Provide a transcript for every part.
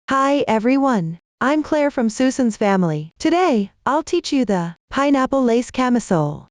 Hi everyone, I'm Claire from Susan's family. Today, I'll teach you the pineapple lace camisole.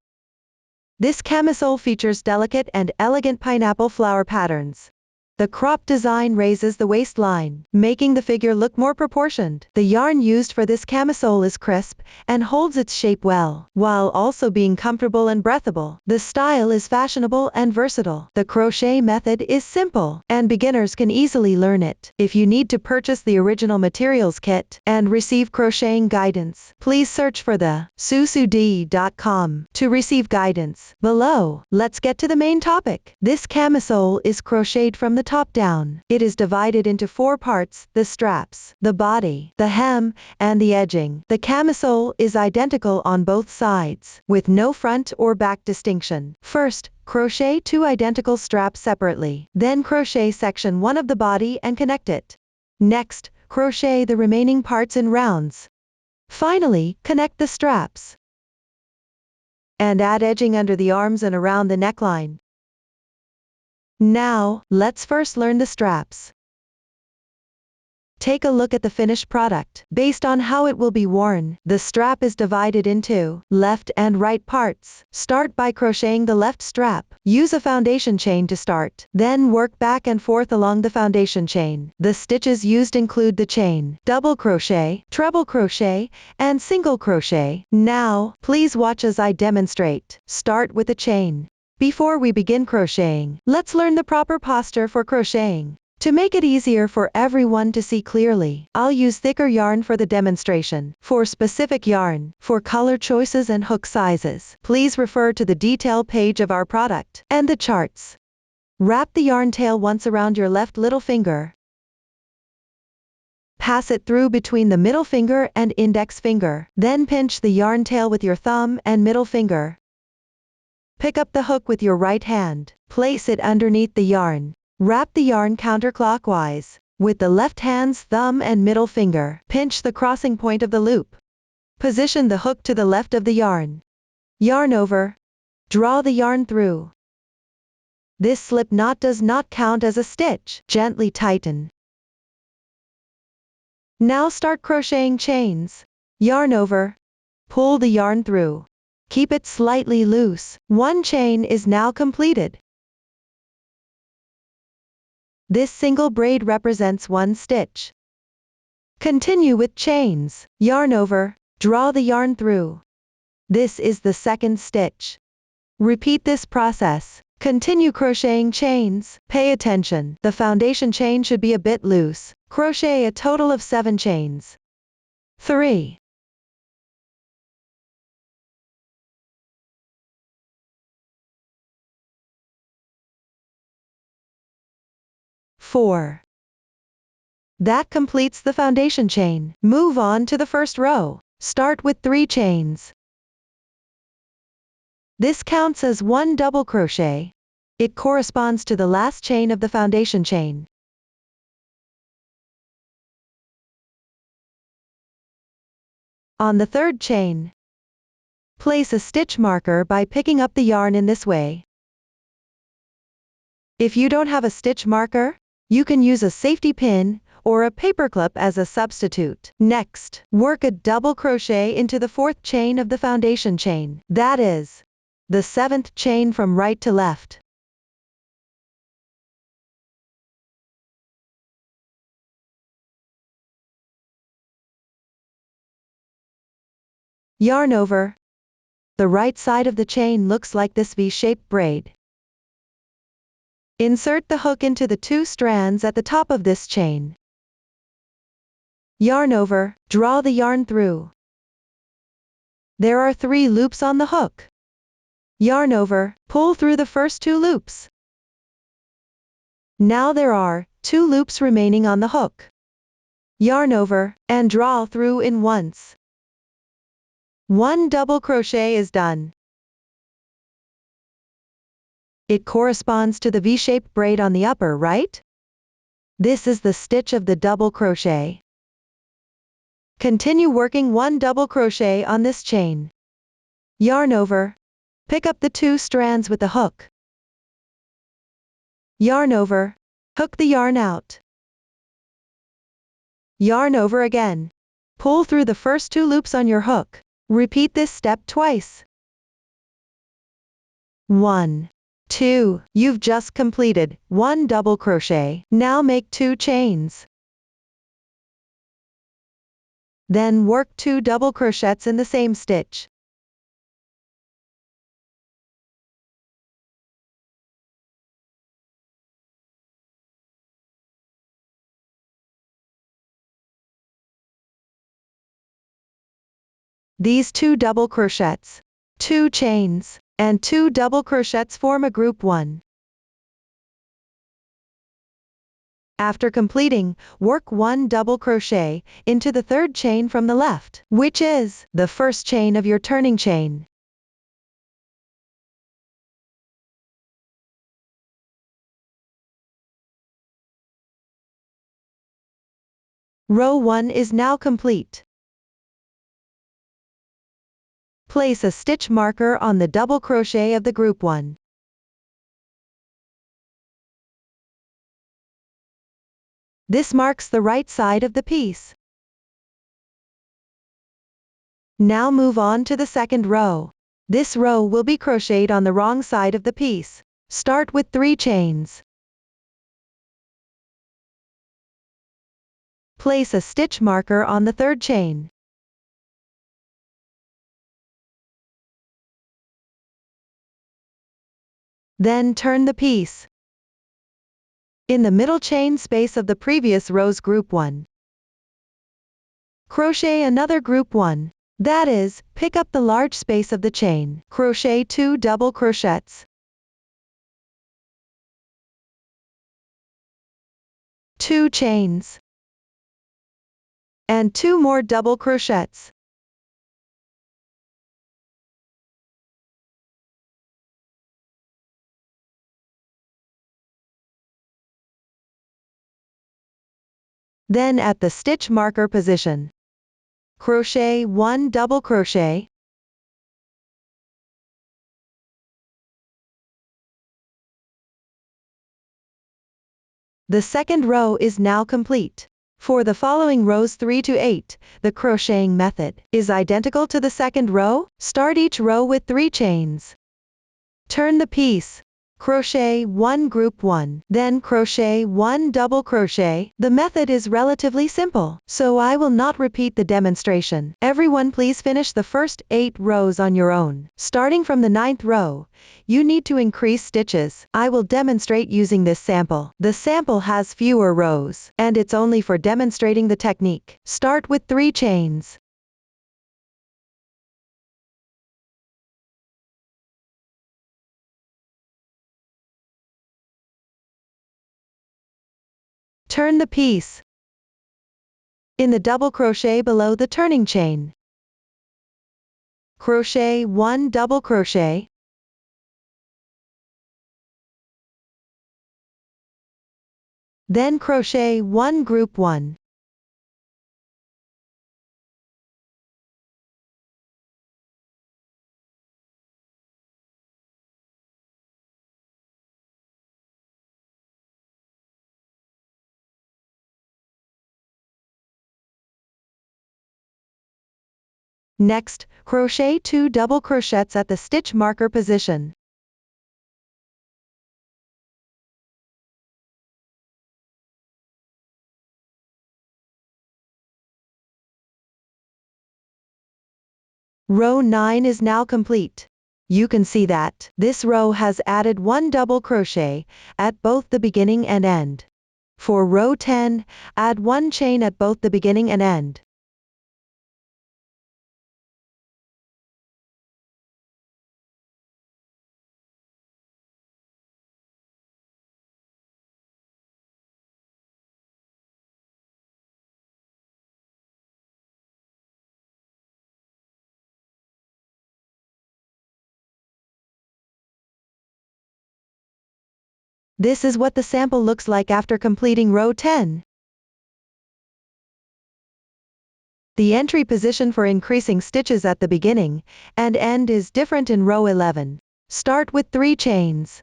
This camisole features delicate and elegant pineapple flower patterns. The crop design raises the waistline, making the figure look more proportioned. The yarn used for this camisole is crisp and holds its shape well, while also being comfortable and breathable. The style is fashionable and versatile. The crochet method is simple, and beginners can easily learn it. If you need to purchase the original materials kit and receive crocheting guidance, please search for the susud.com to receive guidance. Below, let's get to the main topic. This camisole is crocheted from the top down. It is divided into 4 parts: the straps, the body, the hem, and the edging. The camisole is identical on both sides, with no front or back distinction. First, crochet 2 identical straps separately. Then crochet section 1 of the body and connect it. Next, crochet the remaining parts in rounds. Finally, connect the straps and add edging under the arms and around the neckline. Now, let's first learn the straps. Take a look at the finished product. Based on how it will be worn, the strap is divided into left and right parts. Start by crocheting the left strap. Use a foundation chain to start. Then work back and forth along the foundation chain. The stitches used include the chain, double crochet, treble crochet, and single crochet. Now, please watch as I demonstrate. Start with a chain. Before we begin crocheting, let's learn the proper posture for crocheting. To make it easier for everyone to see clearly, I'll use thicker yarn for the demonstration. For specific yarn, for color choices and hook sizes, please refer to the detail page of our product and the charts. Wrap the yarn tail once around your left little finger. Pass it through between the middle finger and index finger. Then pinch the yarn tail with your thumb and middle finger. Pick up the hook with your right hand. Place it underneath the yarn. Wrap the yarn counterclockwise. With the left hand's thumb and middle finger, pinch the crossing point of the loop. Position the hook to the left of the yarn. Yarn over. Draw the yarn through. This slip knot does not count as a stitch. Gently tighten. Now start crocheting chains. Yarn over. Pull the yarn through. Keep it slightly loose. 1 chain is now completed. This single braid represents 1 stitch. Continue with chains. Yarn over. Draw the yarn through. This is the 2nd stitch. Repeat this process. Continue crocheting chains. Pay attention. The foundation chain should be a bit loose. Crochet a total of 7 chains. 3. 4. That completes the foundation chain. Move on to the first row. Start with 3 chains. This counts as 1 double crochet. It corresponds to the last chain of the foundation chain. On the 3rd chain, place a stitch marker by picking up the yarn in this way. If you don't have a stitch marker, you can use a safety pin or a paperclip as a substitute. Next, work a double crochet into the 4th chain of the foundation chain. That is the 7th chain from right to left. Yarn over. The right side of the chain looks like this V-shaped braid. Insert the hook into the 2 strands at the top of this chain. Yarn over. Draw the yarn through. There are 3 loops on the hook. Yarn over. Pull through the first 2 loops. Now there are 2 loops remaining on the hook. Yarn over and draw through in once. 1 double crochet is done. It corresponds to the V-shaped braid on the upper right. This is the stitch of the double crochet. Continue working 1 double crochet on this chain. Yarn over. Pick up the 2 strands with the hook. Yarn over. Hook the yarn out. Yarn over again. Pull through the first 2 loops on your hook. Repeat this step twice. 1, 2. You've just completed 1 double crochet. Now make 2 chains. Then work 2 double crochets in the same stitch. These 2 double crochets, 2 chains, and 2 double crochets form a group 1. After completing, work 1 double crochet into the 3rd chain from the left, which is the first chain of your turning chain. Row 1 is now complete. Place a stitch marker on the double crochet of the group 1. This marks the right side of the piece. Now move on to the 2nd row. This row will be crocheted on the wrong side of the piece. Start with 3 chains. Place a stitch marker on the 3rd chain. Then turn the piece. In the middle chain space of the previous row's group 1. Crochet another group 1. That is, pick up the large space of the chain. Crochet 2 double crochets. 2 chains. And 2 more double crochets. Then at the stitch marker position, crochet 1 double crochet, the 2nd row is now complete. For the following rows 3 to 8, the crocheting method is identical to the 2nd row. Start each row with 3 chains. Turn the piece. Crochet 1 group 1, then crochet 1 double crochet. The method is relatively simple, so I will not repeat the demonstration. Everyone please finish the first 8 rows on your own. Starting from the 9th row, you need to increase stitches. I will demonstrate using this sample. The sample has fewer rows, and it's only for demonstrating the technique. Start with 3 chains. Turn the piece. In the double crochet below the turning chain, crochet 1 double crochet, then crochet 1 group 1, next, crochet 2 double crochets at the stitch marker position. Row 9 is now complete. You can see that this row has added 1 double crochet at both the beginning and end. For row 10, add 1 chain at both the beginning and end. This is what the sample looks like after completing row 10. The entry position for increasing stitches at the beginning and end is different in row 11. Start with 3 chains.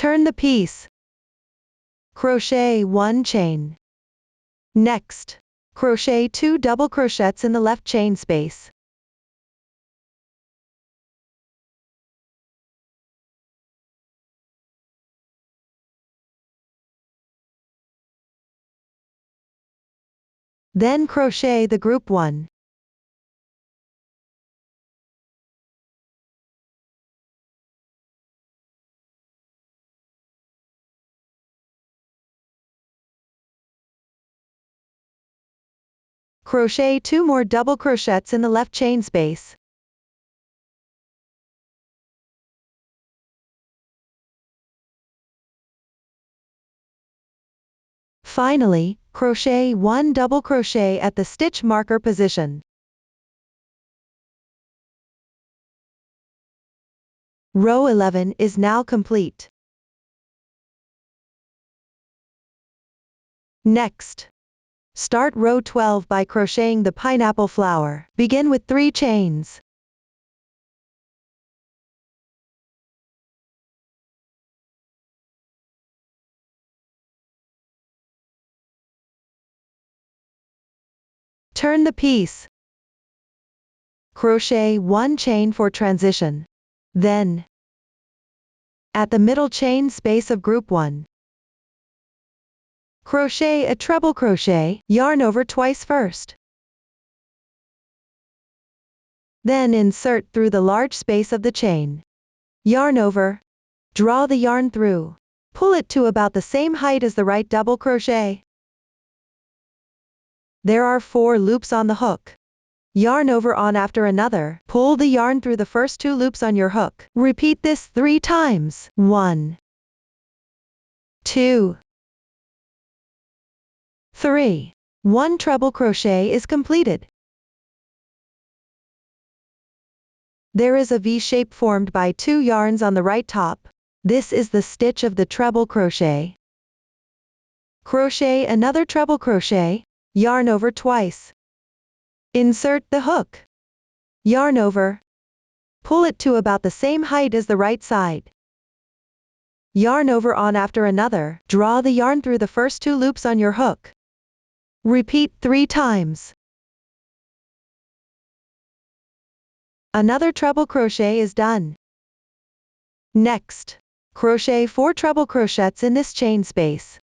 Turn the piece. Crochet 1 chain. Next, crochet 2 double crochets in the left chain space. Then crochet the group 1. Crochet 2 more double crochets in the left chain space. Finally, crochet 1 double crochet at the stitch marker position. Row 11 is now complete. Next, start row 12 by crocheting the pineapple flower. Begin with 3 chains. Turn the piece. Crochet 1 chain for transition. Then, at the middle chain space of group 1, crochet a treble crochet, yarn over twice first. Then insert through the large space of the chain. Yarn over, draw the yarn through, pull it to about the same height as the right double crochet. There are 4 loops on the hook. Yarn over on after another, pull the yarn through the first 2 loops on your hook. Repeat this 3 times. 1, 2, 3. 1 treble crochet is completed. There is a V shape formed by 2 yarns on the right top. This is the stitch of the treble crochet. Crochet another treble crochet, yarn over twice. Insert the hook. Yarn over. Pull it to about the same height as the right side. Yarn over on after another, draw the yarn through the first 2 loops on your hook. Repeat 3 times. Another treble crochet is done. Next, crochet 4 treble crochets in this chain space.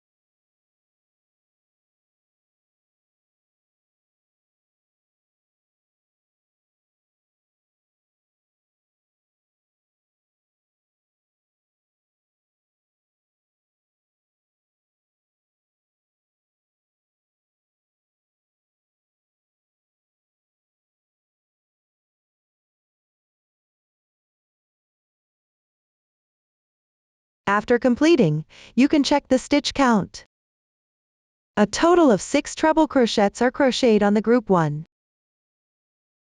After completing, you can check the stitch count. A total of 6 treble crochets are crocheted on the group 1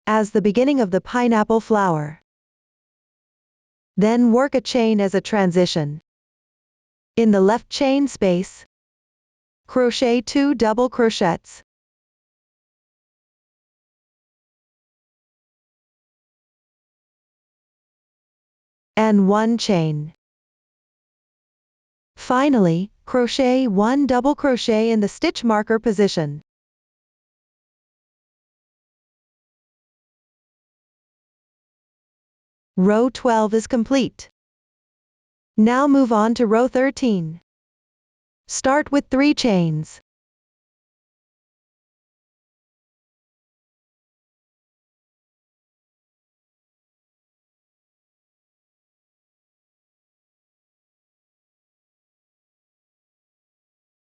as the beginning of the pineapple flower. Then work a chain as a transition. In the left chain space, crochet 2 double crochets. And 1 chain. Finally, crochet 1 double crochet in the stitch marker position. Row 12 is complete. Now move on to row 13. Start with 3 chains.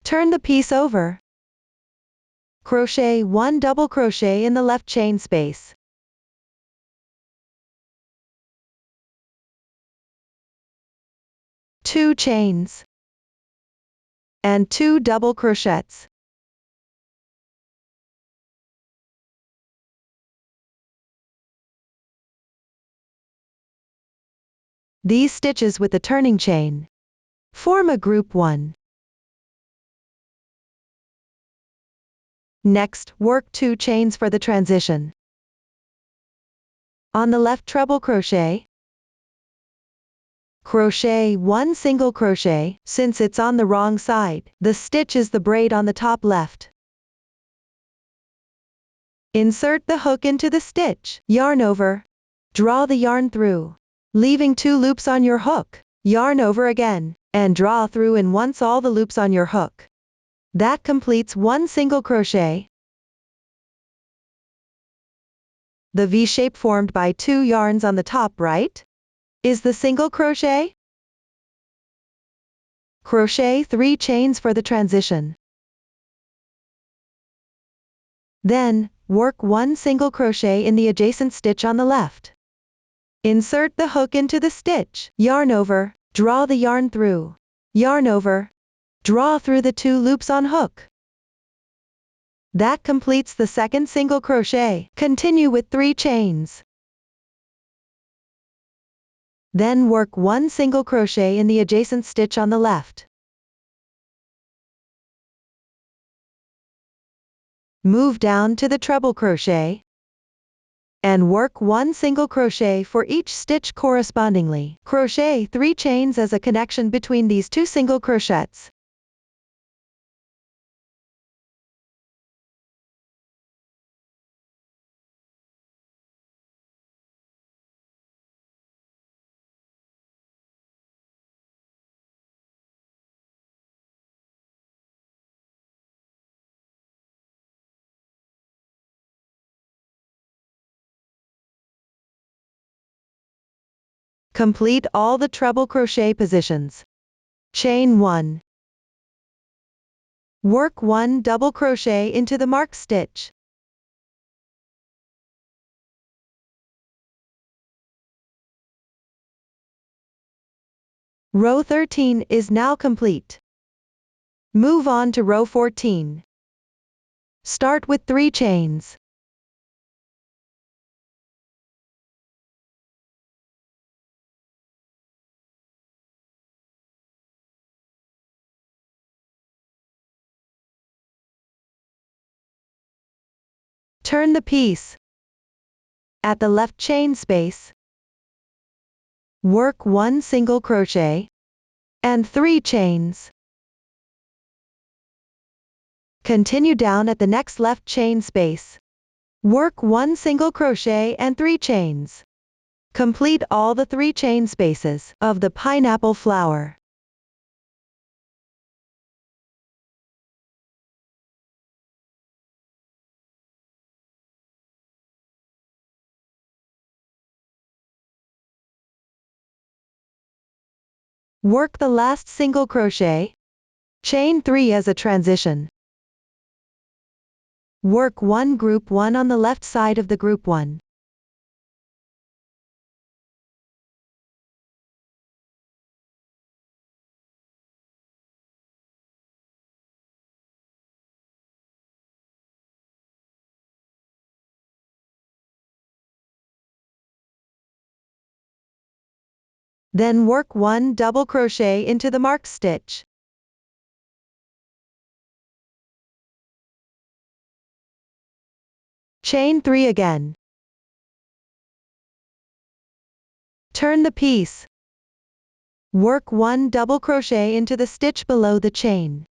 Turn the piece over. Crochet 1 double crochet in the left chain space. Two chains. And 2 double crochets. These stitches with the turning chain form a group 1. Next, work 2 chains for the transition. On the left treble crochet, Crochet 1 single crochet, since it's on the wrong side. The stitch is the braid on the top left. Insert the hook into the stitch. Yarn over. Draw the yarn through, leaving 2 loops on your hook. Yarn over again, and draw through in once all the loops on your hook. That completes 1 single crochet. The V shape formed by 2 yarns on the top right is the single crochet. Crochet 3 chains for the transition. Then, work 1 single crochet in the adjacent stitch on the left. Insert the hook into the stitch. Yarn over, draw the yarn through. Yarn over, draw through the 2 loops on hook. That completes the second single crochet. Continue with 3 chains. Then work 1 single crochet in the adjacent stitch on the left. Move down to the treble crochet and work 1 single crochet for each stitch correspondingly. Crochet 3 chains as a connection between these 2 single crochets. Complete all the treble crochet positions. Chain 1. Work 1 double crochet into the marked stitch. Row 13 is now complete. Move on to row 14. Start with 3 chains. Turn the piece. At the left chain space, work 1 single crochet and 3 chains. Continue down at the next left chain space. Work 1 single crochet and 3 chains. Complete all the 3 chain spaces of the pineapple flower. Work the last single crochet. Chain 3 as a transition. Work 1 group 1 on the left side of the group 1. Then work 1 double crochet into the marked stitch. Chain 3 again. Turn the piece. Work 1 double crochet into the stitch below the chain.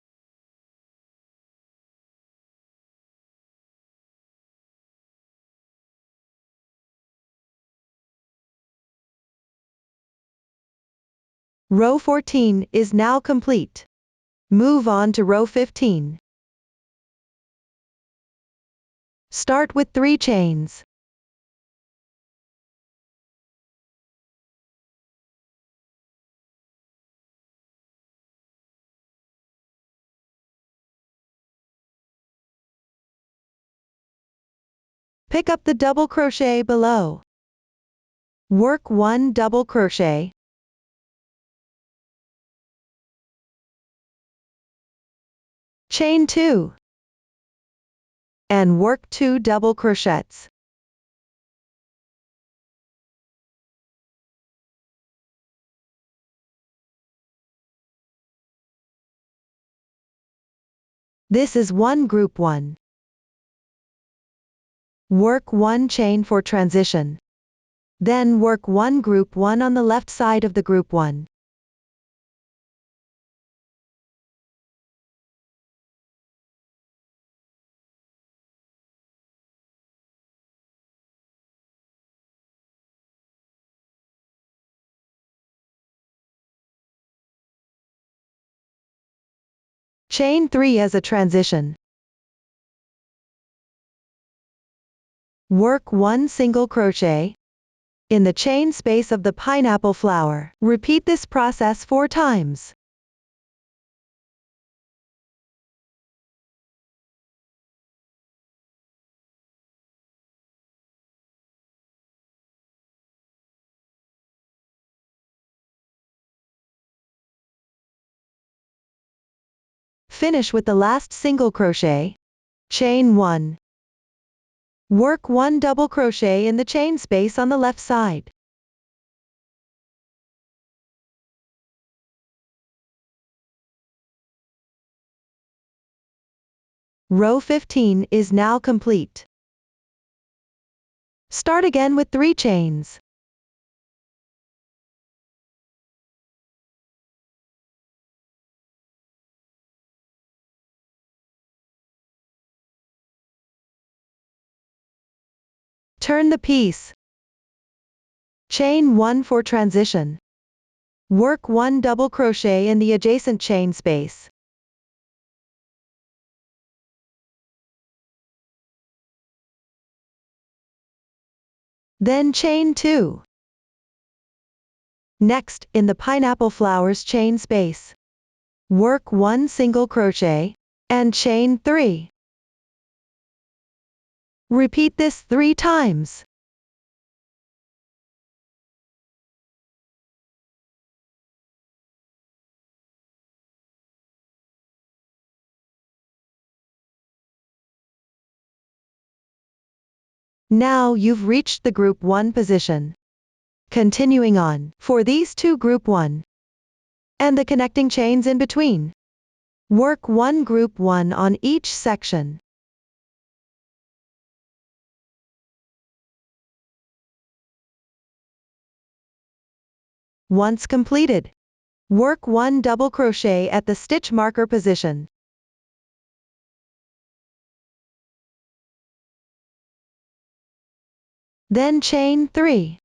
Row 14 is now complete. Move on to row 15. Start with 3 chains. Pick up the double crochet below. Work 1 double crochet. Chain 2. And work 2 double crochets. This is 1 group 1. Work 1 chain for transition. Then work 1 group 1 on the left side of the group 1. Chain 3 as a transition. Work 1 single crochet in the chain space of the pineapple flower. Repeat this process 4 times. Finish with the last single crochet. Chain 1. Work 1 double crochet in the chain space on the left side. Row 15 is now complete. Start again with 3 chains. Turn the piece. Chain 1 for transition. Work 1 double crochet in the adjacent chain space. Then chain 2. Next, in the pineapple flowers chain space, work 1 single crochet and chain 3. Repeat this 3 times. Now you've reached the group 1 position. Continuing on, for these 2 group 1 and the connecting chains in between, work 1 group 1 on each section. Once completed, work 1 double crochet at the stitch marker position. Then chain 3.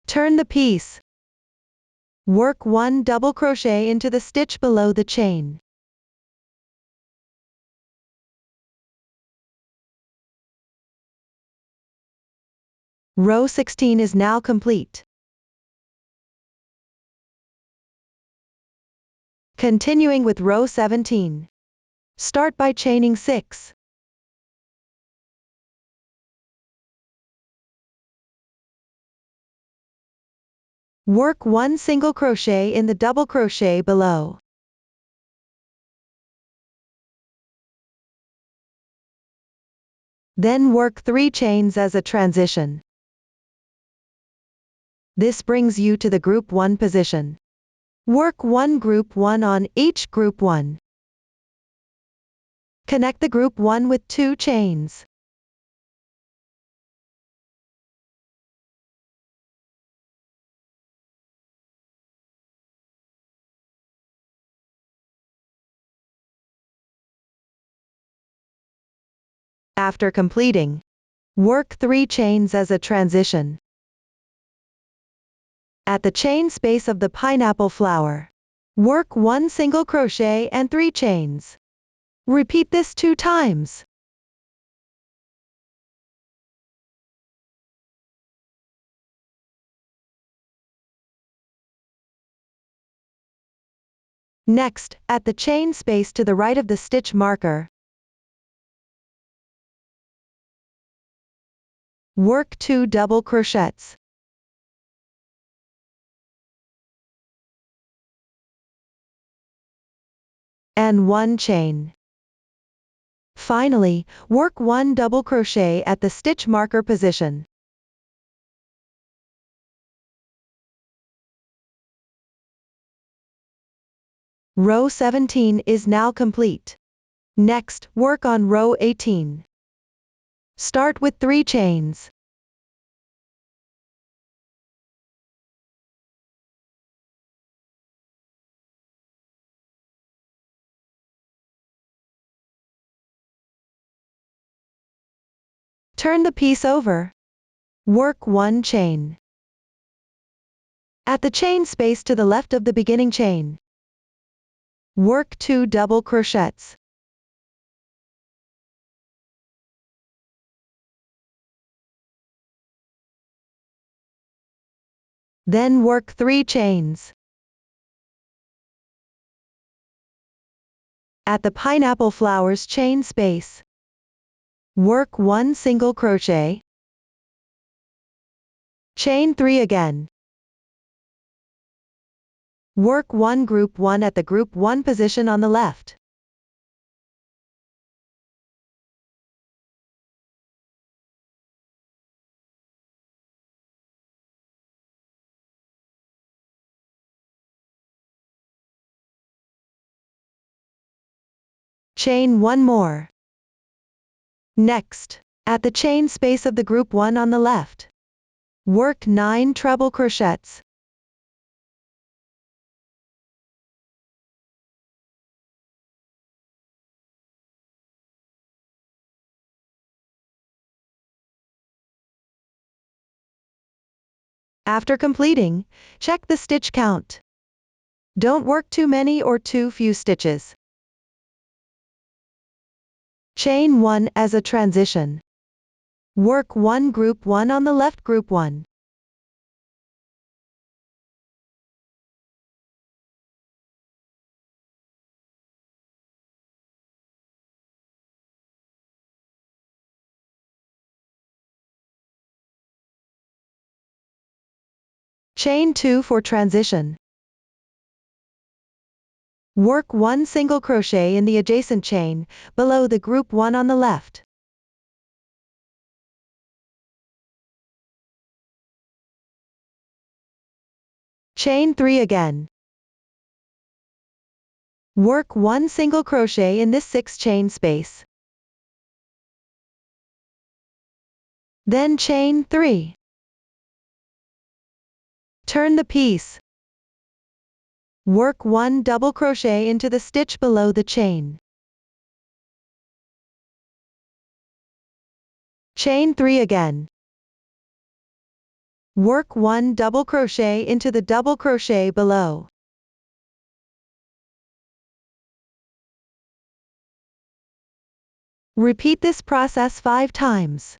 Turn the piece. Work 1 double crochet into the stitch below the chain. Row 16 is now complete. Continuing with row 17. Start by chaining 6. Work 1 single crochet in the double crochet below. Then work 3 chains as a transition. This brings you to the group 1 position. Work 1 group 1 on each group 1. Connect the group 1 with 2 chains. After completing, work 3 chains as a transition. At the chain space of the pineapple flower, work 1 single crochet and 3 chains. Repeat this 2 times. Next, at the chain space to the right of the stitch marker, work 2 double crochets. And 1 chain. Finally, work 1 double crochet at the stitch marker position. Row 17 is now complete. Next, work on row 18. Start with 3 chains. Turn the piece over. Work 1 chain. At the chain space to the left of the beginning chain, work 2 double crochets. Then work 3 chains. At the pineapple flowers chain space, work 1 single crochet. Chain 3 again. Work 1 group 1 at the group 1 position on the left. Chain 1 more. Next, at the chain space of the group 1 on the left, work 9 treble crochets. After completing, check the stitch count. Don't work too many or too few stitches. Chain 1 as a transition. Work 1 group 1 on the left group 1. Chain 2 for transition. Work 1 single crochet in the adjacent chain, below the group 1 on the left. Chain 3 again. Work 1 single crochet in this 6 chain space. Then chain 3. Turn the piece. Work 1 double crochet into the stitch below the chain. Chain 3 again. Work 1 double crochet into the double crochet below. Repeat this process 5 times.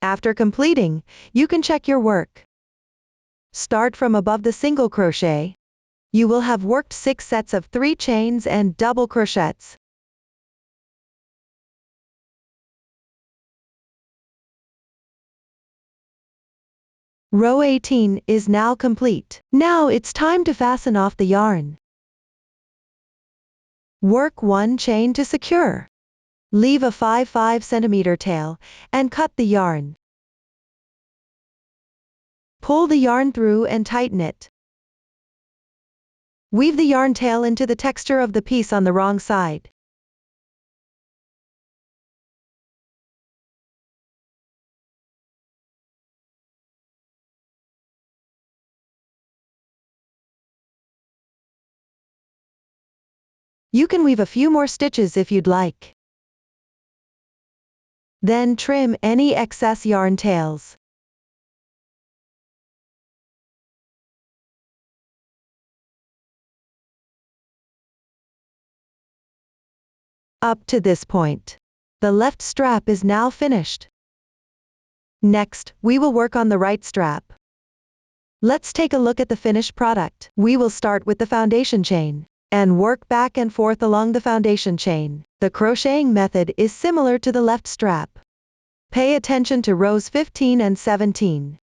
After completing, you can check your work. Start from above the single crochet. You will have worked 6 sets of 3 chains and double crochets. Row 18 is now complete. Now it's time to fasten off the yarn. Work 1 chain to secure. Leave a 5 cm tail, and cut the yarn. Pull the yarn through and tighten it. Weave the yarn tail into the texture of the piece on the wrong side. You can weave a few more stitches if you'd like. Then trim any excess yarn tails. Up to this point, the left strap is now finished. Next, we will work on the right strap. Let's take a look at the finished product. We will start with the foundation chain and work back and forth along the foundation chain. The crocheting method is similar to the left strap. Pay attention to rows 15 and 17.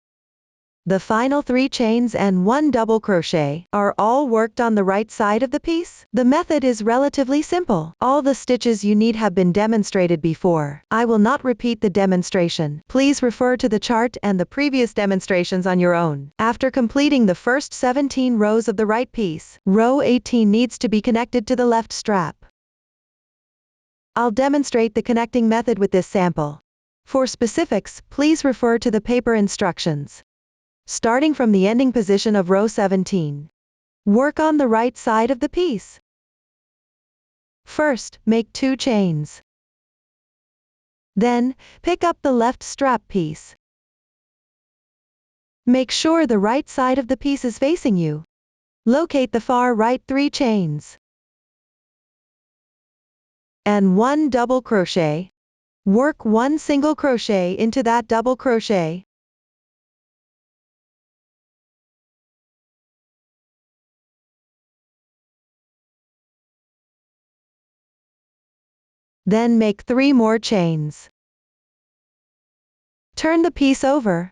The final 3 chains and 1 double crochet are all worked on the right side of the piece. The method is relatively simple. All the stitches you need have been demonstrated before. I will not repeat the demonstration. Please refer to the chart and the previous demonstrations on your own. After completing the first 17 rows of the right piece, row 18 needs to be connected to the left strap. I'll demonstrate the connecting method with this sample. For specifics, please refer to the paper instructions. Starting from the ending position of row 17. Work on the right side of the piece. First, make 2 chains. Then, pick up the left strap piece. Make sure the right side of the piece is facing you. Locate the far right 3 chains. And 1 double crochet. Work 1 single crochet into that double crochet. Then make 3 more chains. Turn the piece over.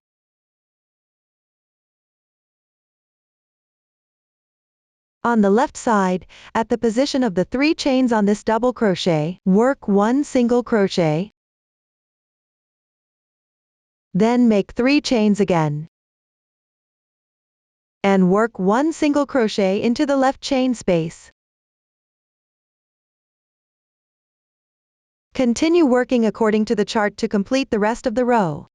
On the left side, at the position of the 3 chains on this double crochet, work 1 single crochet. Then make 3 chains again. And work 1 single crochet into the left chain space. Continue working according to the chart to complete the rest of the row.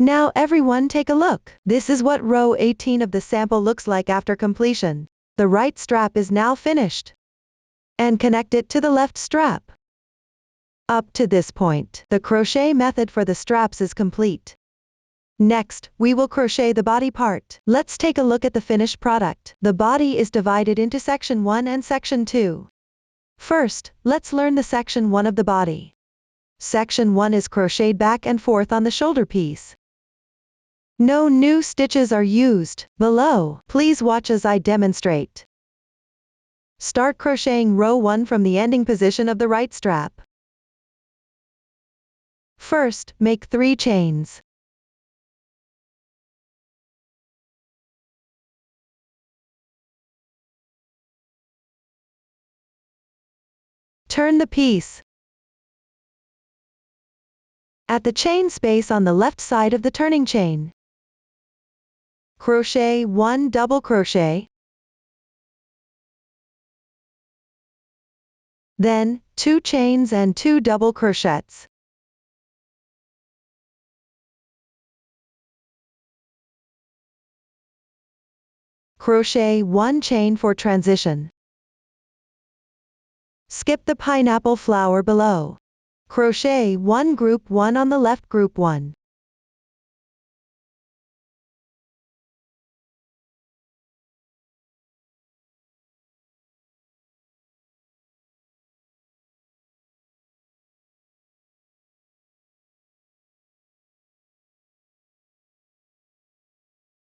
Now everyone take a look. This is what row 18 of the sample looks like after completion. The right strap is now finished. And connect it to the left strap. Up to this point, the crochet method for the straps is complete. Next, we will crochet the body part. Let's take a look at the finished product. The body is divided into section 1 and section 2. First, let's learn the section 1 of the body. Section 1 is crocheted back and forth on the shoulder piece. No new stitches are used. Below, please watch as I demonstrate. Start crocheting row 1 from the ending position of the right strap. First, make 3 chains. Turn the piece. At the chain space on the left side of the turning chain, crochet 1 double crochet. Then, 2 chains and 2 double crochets. Crochet 1 chain for transition. Skip the pineapple flower below. Crochet 1 group 1 on the left group 1.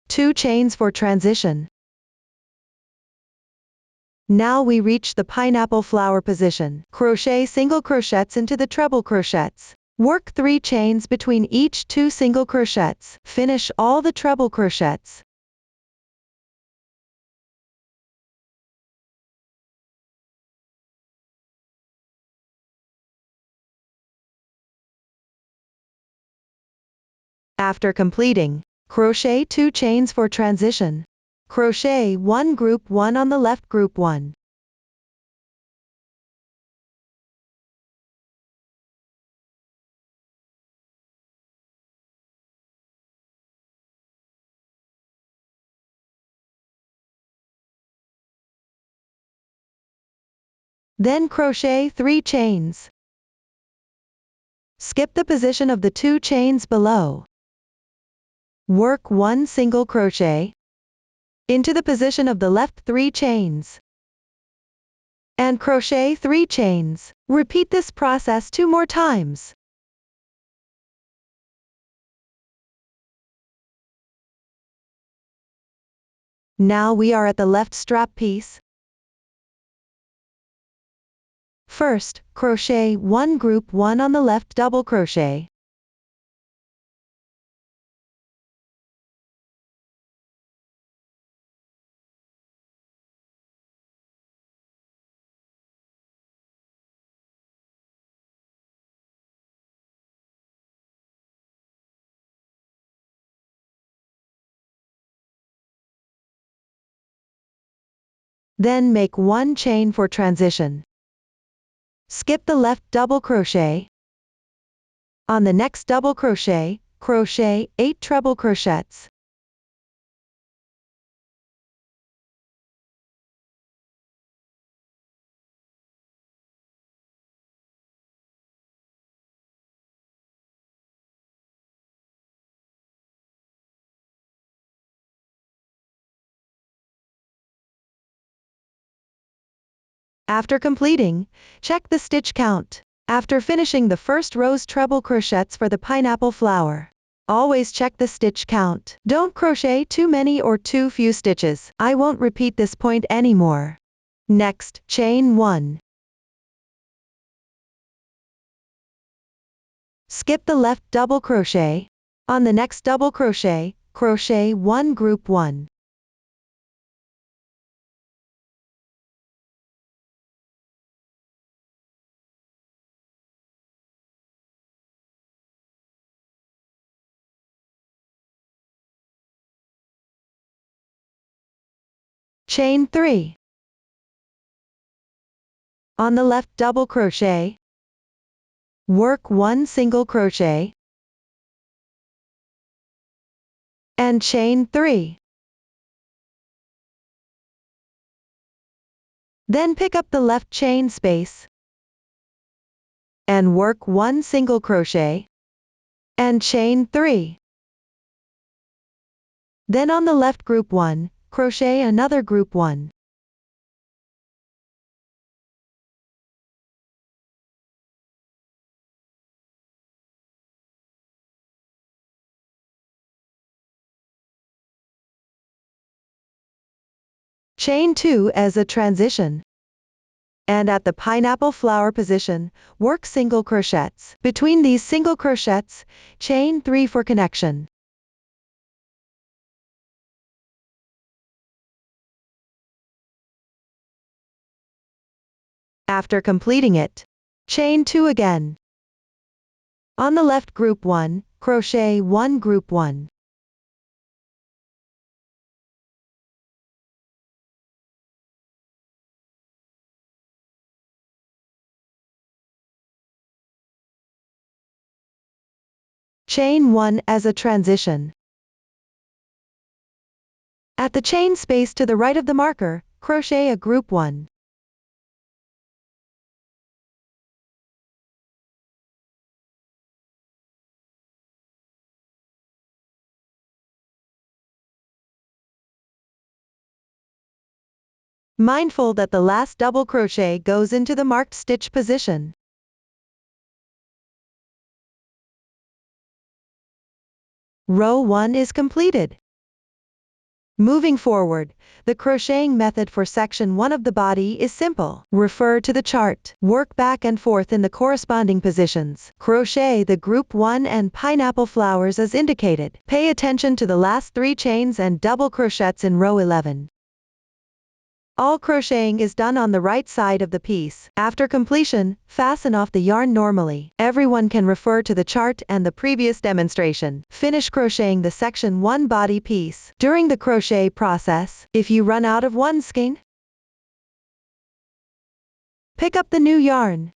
Two chains for transition. Now we reach the pineapple flower position. Crochet single crochets into the treble crochets. Work 3 chains between each 2 single crochets. Finish all the treble crochets. After completing, crochet 2 chains for transition. Crochet 1 group 1 on the left group 1. Then crochet 3 chains. Skip the position of the 2 chains below. Work 1 single crochet into the position of the left 3 chains. And crochet 3 chains. Repeat this process 2 more times. Now we are at the left strap piece. First, crochet 1 group 1 on the left double crochet. Then make 1 chain for transition. Skip the left double crochet. On the next double crochet, crochet 8 treble crochets. After completing, check the stitch count. After finishing the first row's treble crochets for the pineapple flower, always check the stitch count. Don't crochet too many or too few stitches. I won't repeat this point anymore. Next, chain 1. Skip the left double crochet. On the next double crochet, crochet 1 group 1. Chain 3. On the left double crochet, work 1 single crochet, and chain 3. Then pick up the left chain space, and work 1 single crochet, and chain 3. Then on the left group 1, crochet another group 1. Chain 2 as a transition. And at the pineapple flower position, work single crochets. Between these single crochets, chain 3 for connection. After completing it, chain 2 again. On the left group 1, crochet 1 group 1. Chain 1 as a transition. At the chain space to the right of the marker, crochet a group 1. Mindful that the last double crochet goes into the marked stitch position. Row 1 is completed. Moving forward, the crocheting method for section 1 of the body is simple. Refer to the chart. Work back and forth in the corresponding positions. Crochet the group 1 and pineapple flowers as indicated. Pay attention to the last 3 chains and double crochets in row 11. All crocheting is done on the right side of the piece. After completion, fasten off the yarn normally. Everyone can refer to the chart and the previous demonstration. Finish crocheting the section 1 body piece. During the crochet process, if you run out of one skein, pick up the new yarn.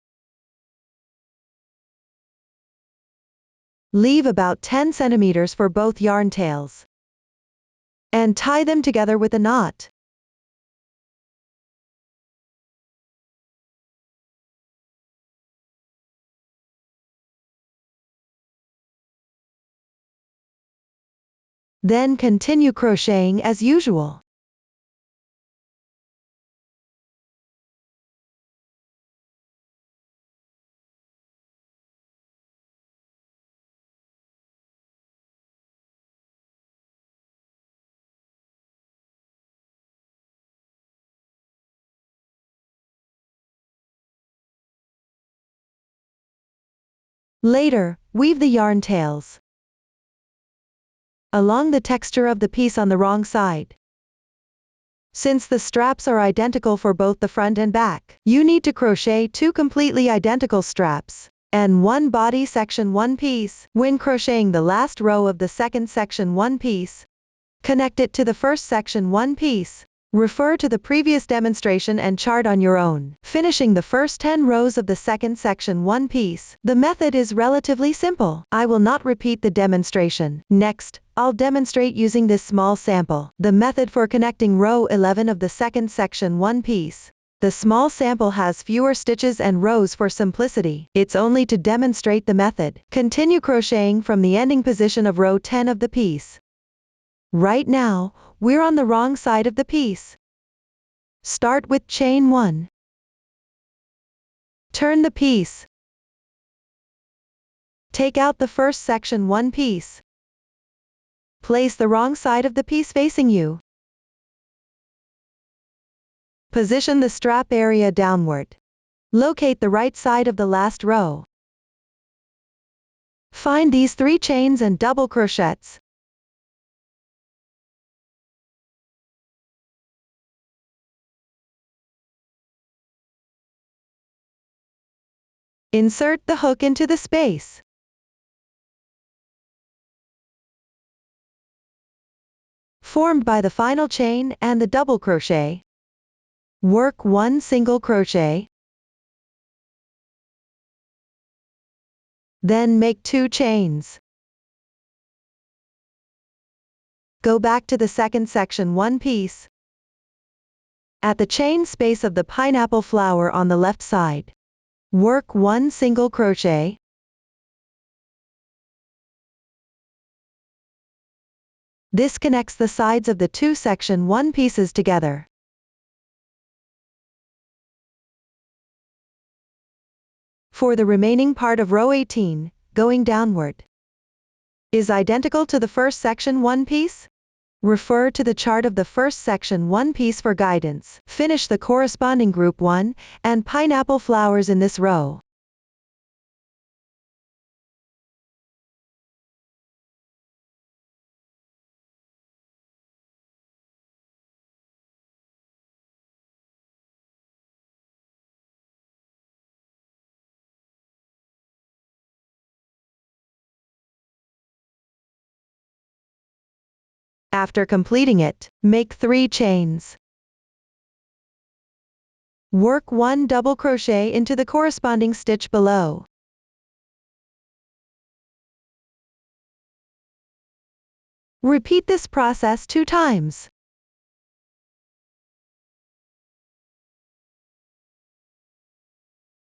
Leave about 10 centimeters for both yarn tails. And tie them together with a knot. Then continue crocheting as usual. Later, weave the yarn tails along the texture of the piece on the wrong side. Since the straps are identical for both the front and back, you need to crochet 2 completely identical straps and 1 body section 1 piece. When crocheting the last row of the second section 1 piece, connect it to the first section 1 piece Refer to the previous demonstration and chart on your own. Finishing the first 10 rows of the second section one piece. The method is relatively simple. I will not repeat the demonstration. Next, I'll demonstrate using this small sample. The method for connecting row 11 of the second section one piece. The small sample has fewer stitches and rows for simplicity. It's only to demonstrate the method. Continue crocheting from the ending position of row 10 of the piece. Right now, we're on the wrong side of the piece. Start with chain 1. Turn the piece. Take out the first section one piece. Place the wrong side of the piece facing you. Position the strap area downward. Locate the right side of the last row. Find these 3 chains and double crochets. Insert the hook into the space. Formed by the final chain and the double crochet. Work 1 single crochet. Then make 2 chains. Go back to the second section one piece. At the chain space of the pineapple flower on the left side. Work 1 single crochet. This connects the sides of the 2 section 1 pieces together. For the remaining part of row 18, going downward, is identical to the first section 1 piece? Refer to the chart of the first section 1 piece for guidance. Finish the corresponding group 1 and pineapple flowers in this row. After completing it, make 3 chains. Work 1 double crochet into the corresponding stitch below. Repeat this process 2 times.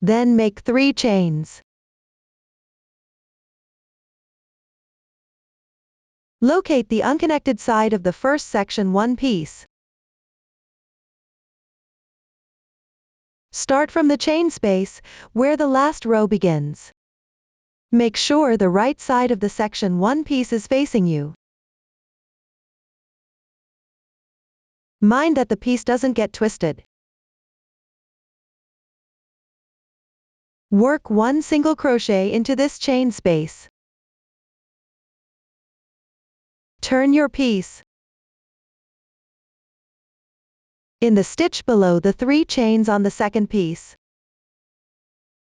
Then make 3 chains. Locate the unconnected side of the first section 1 piece. Start from the chain space, where the last row begins. Make sure the right side of the section 1 piece is facing you. Mind that the piece doesn't get twisted. Work 1 single crochet into this chain space. Turn your piece. In the stitch below the 3 chains on the second piece,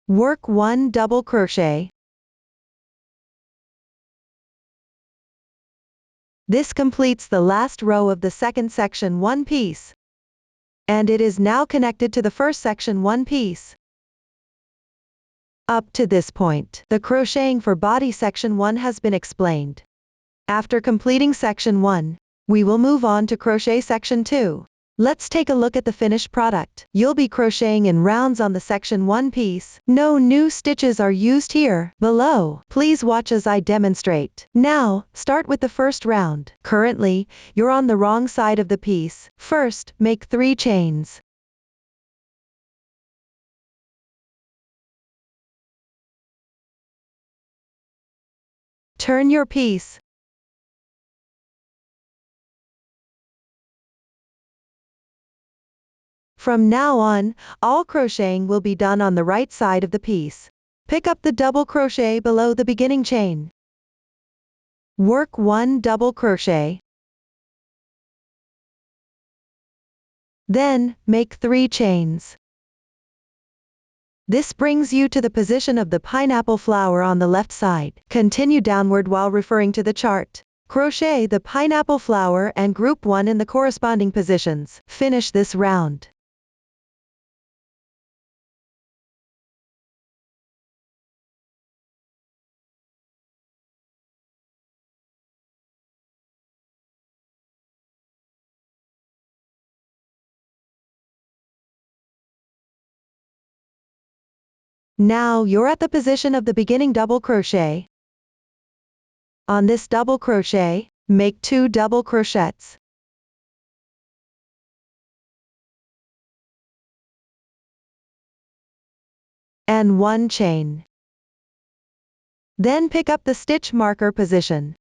work 1 double crochet. This completes the last row of the second section 1 piece, and it is now connected to the first section 1 piece. Up to this point, the crocheting for body section 1 has been explained. After completing section 1, we will move on to crochet section 2. Let's take a look at the finished product. You'll be crocheting in rounds on the section 1 piece. No new stitches are used here. Below, please watch as I demonstrate. Now, start with the first round. Currently, you're on the wrong side of the piece. First, make 3 chains. Turn your piece. From now on, all crocheting will be done on the right side of the piece. Pick up the double crochet below the beginning chain. Work 1 double crochet. Then, make 3 chains. This brings you to the position of the pineapple flower on the left side. Continue downward while referring to the chart. Crochet the pineapple flower and group 1 in the corresponding positions. Finish this round. Now you're at the position of the beginning double crochet. On this double crochet, make 2 double crochets. And 1 chain. Then pick up the stitch marker position.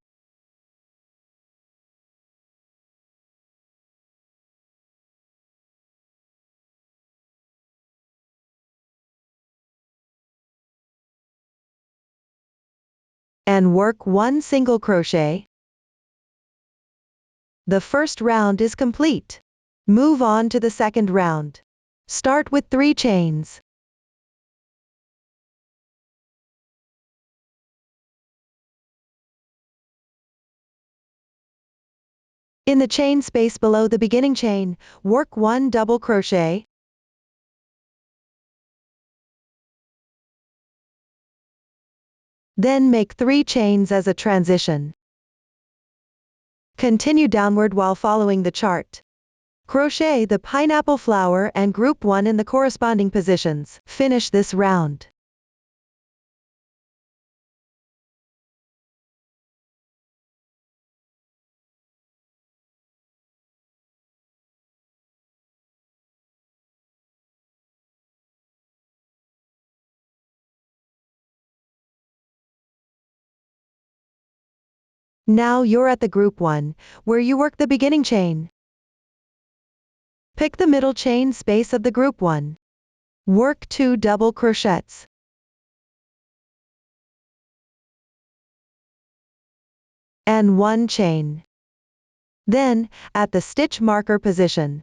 And work 1 single crochet. The first round is complete. Move on to the second round. Start with 3 chains. In the chain space below the beginning chain, work 1 double crochet. Then make 3 chains as a transition. Continue downward while following the chart. Crochet the pineapple flower and group 1 in the corresponding positions. Finish this round. Now you're at the group 1, where you work the beginning chain. Pick the middle chain space of the group 1. Work 2 double crochets. And 1 chain. Then, at the stitch marker position,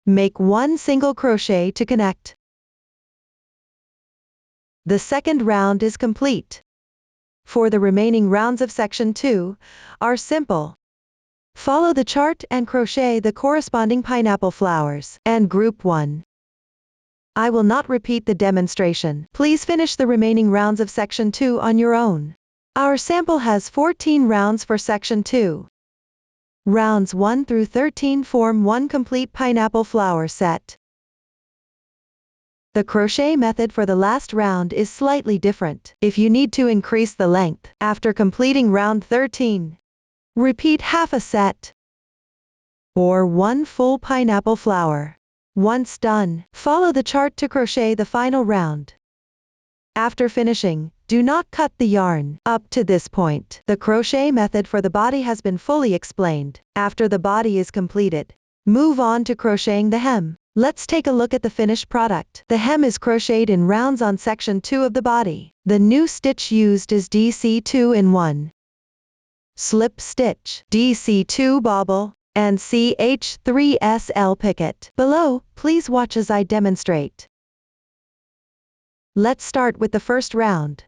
make 1 single crochet to connect. The second round is complete. For the remaining rounds of section 2, are simple. Follow the chart and crochet the corresponding pineapple flowers and group 1. I will not repeat the demonstration. Please finish the remaining rounds of section 2 on your own. Our sample has 14 rounds for section 2. Rounds 1 through 13 form one complete pineapple flower set. The crochet method for the last round is slightly different. If you need to increase the length after completing round 13, repeat half a set or 1 full pineapple flower. Once done, follow the chart to crochet the final round. After finishing, do not cut the yarn. Up to this point, the crochet method for the body has been fully explained. After the body is completed, move on to crocheting the hem. Let's take a look at the finished product. The hem is crocheted in rounds on section 2 of the body. The new stitch used is DC2 in 1. Slip stitch, DC2 bobble, and CH3SL picket. Below, please watch as I demonstrate. Let's start with the first round.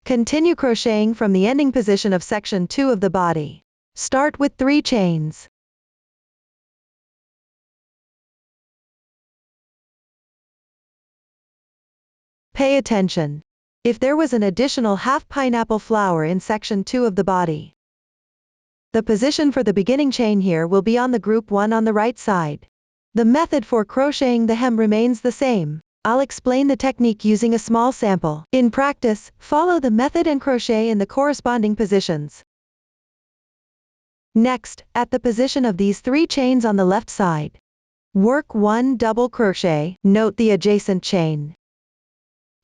Continue crocheting from the ending position of section 2 of the body. Start with 3 chains. Pay attention. If there was an additional half pineapple flower in section 2 of the body, the position for the beginning chain here will be on the group 1 on the right side. The method for crocheting the hem remains the same. I'll explain the technique using a small sample. In practice, follow the method and crochet in the corresponding positions. Next, at the position of these 3 chains on the left side, work 1 double crochet. Note the adjacent chain.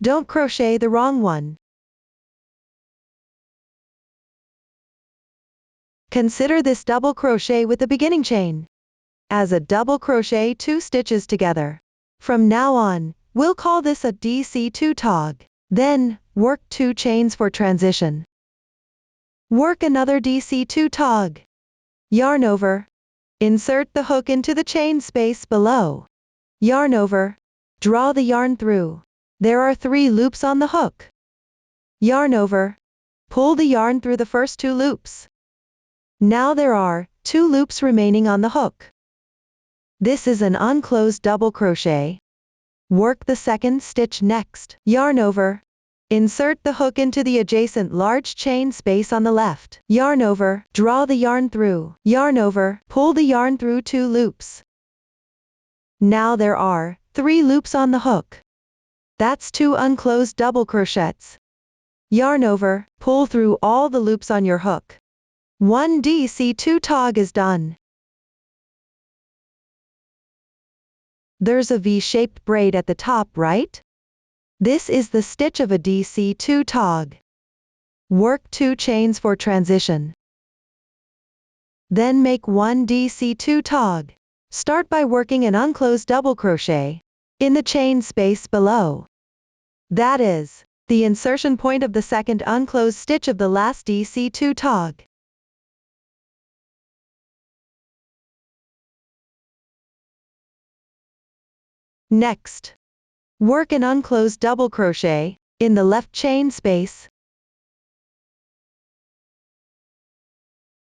Don't crochet the wrong one. Consider this double crochet with the beginning chain as a double crochet 2 stitches together. From now on, we'll call this a DC2 tog. Then, work 2 chains for transition. Work another DC2 tog. Yarn over. Insert the hook into the chain space below. Yarn over. Draw the yarn through. There are 3 loops on the hook. Yarn over. Pull the yarn through the first 2 loops. Now there are 2 loops remaining on the hook. This is an unclosed double crochet. Work the second stitch next. Yarn over. Insert the hook into the adjacent large chain space on the left. Yarn over, draw the yarn through. Yarn over, pull the yarn through 2 loops. Now there are 3 loops on the hook. That's 2 unclosed double crochets. Yarn over, pull through all the loops on your hook. 1 DC2 tog is done. There's a V-shaped braid at the top, right? This is the stitch of a DC2 tog. Work 2 chains for transition. Then make 1 DC2 tog. Start by working an unclosed double crochet in the chain space below. That is the insertion point of the second unclosed stitch of the last DC2 tog. Next, work an unclosed double crochet in the left chain space.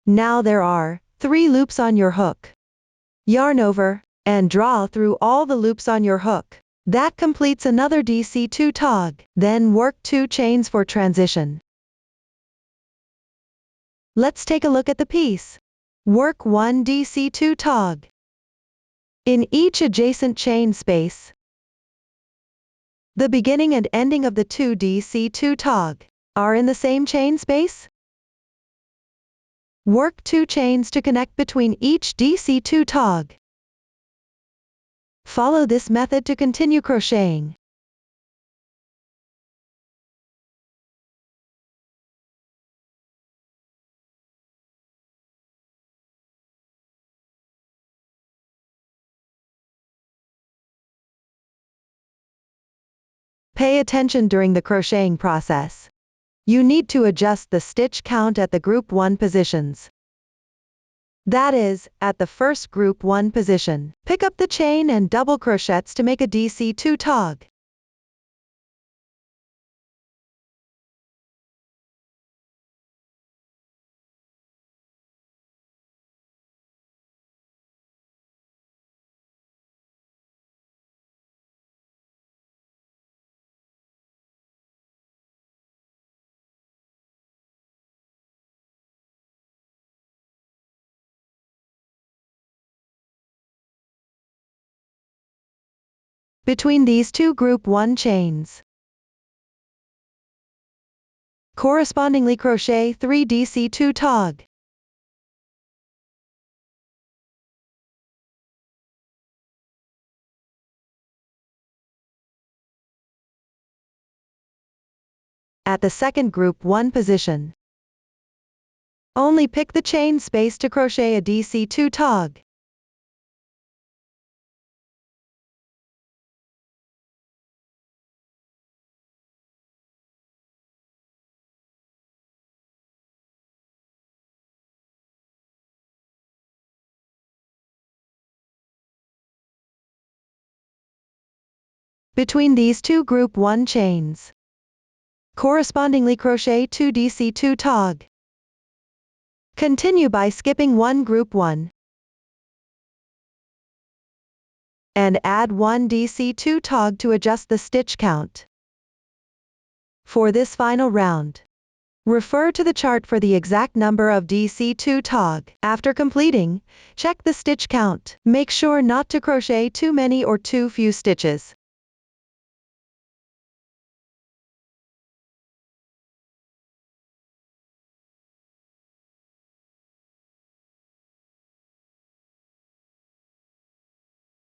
Now there are 3 loops on your hook. Yarn over, and draw through all the loops on your hook. That completes another DC2 tog. Then work 2 chains for transition. Let's take a look at the piece. Work 1 DC2 tog in each adjacent chain space. The beginning and ending of the 2 DC2 tog are in the same chain space. Work 2 chains to connect between each DC2 tog. Follow this method to continue crocheting. Pay attention during the crocheting process. You need to adjust the stitch count at the group 1 positions. That is, at the first group 1 position, pick up the chain and double crochets to make a DC2 tog. Between these 2 group 1 chains, correspondingly crochet 3 DC2 tog. At the second group 1 position, only pick the chain space to crochet a DC2 tog. Between these 2 group 1 chains, correspondingly crochet 2 DC2 tog. Continue by skipping 1 group 1 and add 1 DC2 tog to adjust the stitch count. For this final round, refer to the chart for the exact number of DC2 tog. After completing, check the stitch count. Make sure not to crochet too many or too few stitches.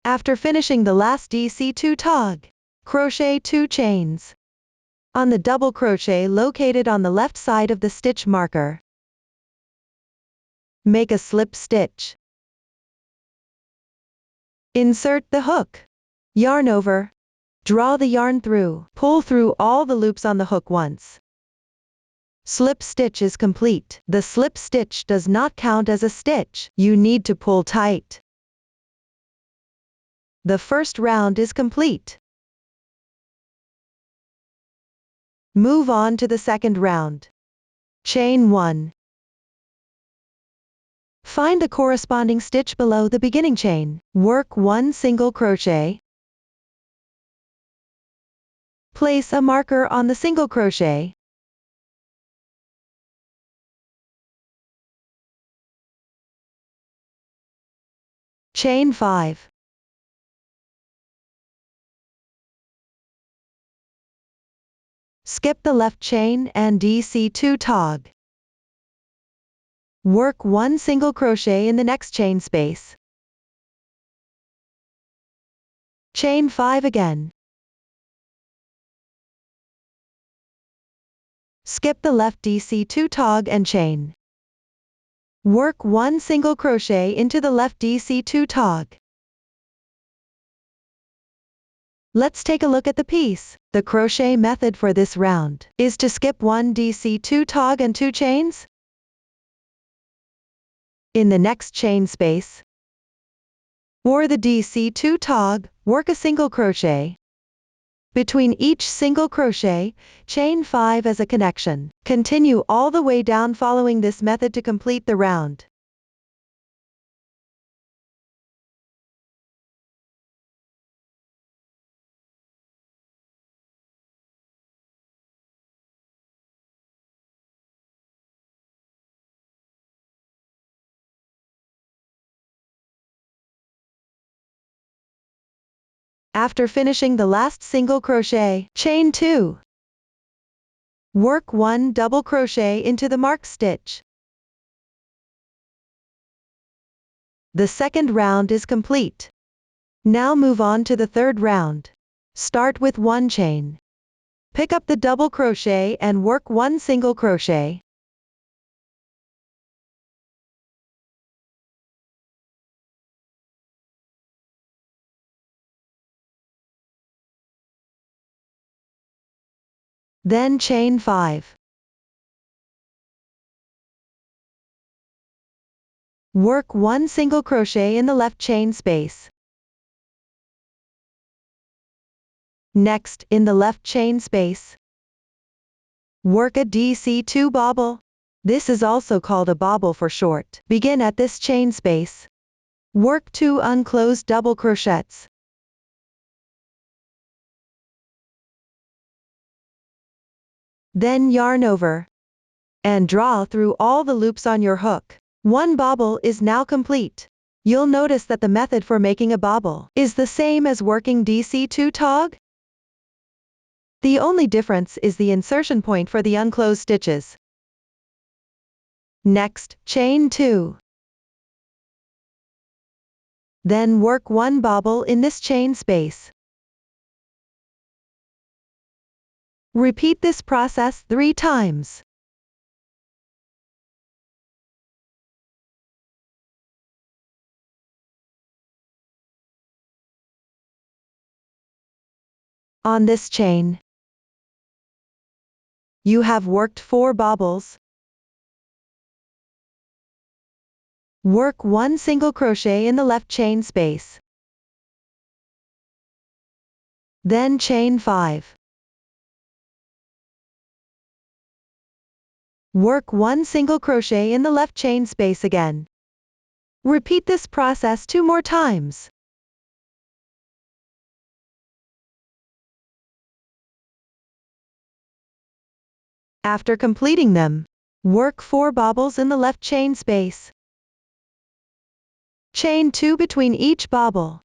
After finishing the last DC2 tog, crochet 2 chains on the double crochet located on the left side of the stitch marker. Make a slip stitch. Insert the hook. Yarn over. Draw the yarn through. Pull through all the loops on the hook once. Slip stitch is complete. The slip stitch does not count as a stitch. You need to pull tight. The first round is complete. Move on to the second round. Chain 1. Find the corresponding stitch below the beginning chain. Work 1 single crochet. Place a marker on the single crochet. Chain 5. Skip the left chain and DC2 tog. Work 1 single crochet in the next chain space. Chain 5 again. Skip the left DC2 tog and chain. Work 1 single crochet into the left DC2 tog. Let's take a look at the piece. The crochet method for this round is to skip 1 DC2 tog and 2 chains. In the next chain space, or the DC2 tog, work a single crochet. Between each single crochet, chain 5 as a connection. Continue all the way down following this method to complete the round. After finishing the last single crochet, chain 2. Work 1 double crochet into the marked stitch. The second round is complete. Now move on to the third round. Start with 1 chain. Pick up the double crochet and work 1 single crochet. Then chain 5. Work 1 single crochet in the left chain space. Next, in the left chain space, work a DC2 bobble. This is also called a bobble for short. Begin at this chain space. Work 2 unclosed double crochets. Then yarn over and draw through all the loops on your hook. 1 bobble is now complete. You'll notice that the method for making a bobble is the same as working DC2 tog. The only difference is the insertion point for the unclosed stitches. Next, chain 2. Then work 1 bobble in this chain space. Repeat this process 3 times. On this chain, you have worked 4 bobbles. Work 1 single crochet in the left chain space. Then chain 5. Work 1 single crochet in the left chain space again. Repeat this process 2 more times. After completing them, work 4 bobbles in the left chain space. Chain 2 between each bobble.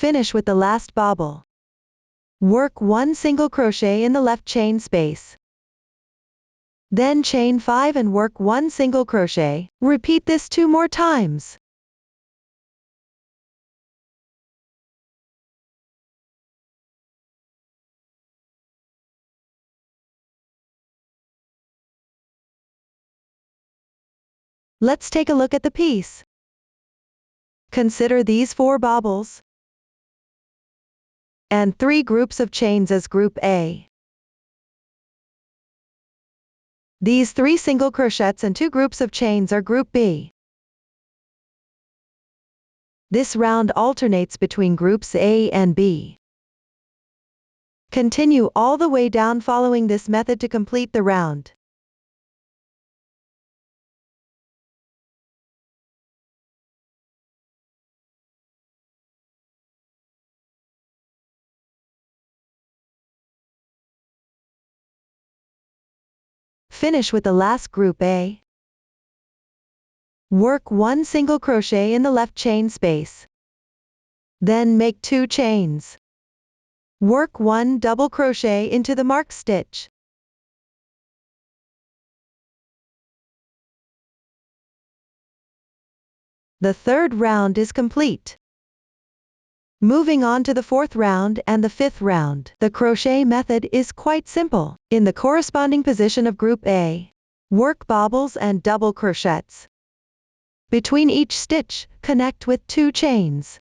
Finish with the last bobble. Work 1 single crochet in the left chain space. Then chain 5 and work 1 single crochet. Repeat this 2 more times. Let's take a look at the piece. Consider these 4 bobbles and 3 groups of chains as group A. These 3 single crochets and 2 groups of chains are group B. This round alternates between groups A and B. Continue all the way down following this method to complete the round. Finish with the last group A. Work 1 single crochet in the left chain space. Then make 2 chains. Work 1 double crochet into the marked stitch. The third round is complete. Moving on to the fourth round and the fifth round. The crochet method is quite simple. In the corresponding position of group A, work bobbles and double crochets. Between each stitch, connect with 2 chains.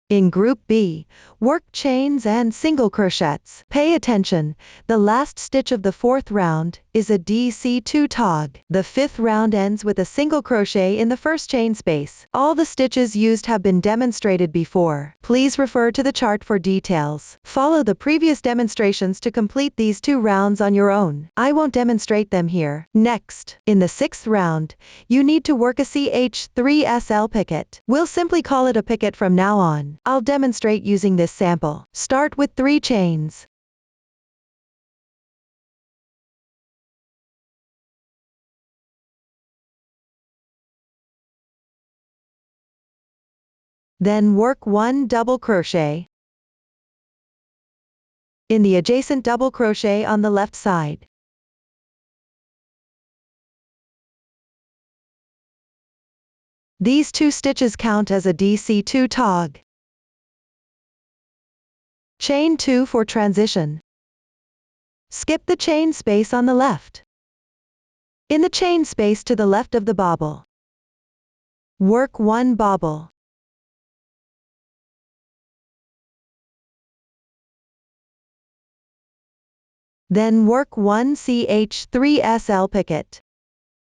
In group B, work chains and single crochets. Pay attention, the last stitch of the fourth round is a DC2 tog. The fifth round ends with a single crochet in the first chain space. All the stitches used have been demonstrated before. Please refer to the chart for details. Follow the previous demonstrations to complete these 2 rounds on your own. I won't demonstrate them here. Next, in the sixth round, you need to work a CH3SL picket. We'll simply call it a picket from now on. I'll demonstrate using this sample. Start with 3 chains. Then work 1 double crochet in the adjacent double crochet on the left side. These 2 stitches count as a DC2 tog. Chain 2 for transition. Skip the chain space on the left. In the chain space to the left of the bobble, work 1 bobble. Then work 1 CH3SL picket.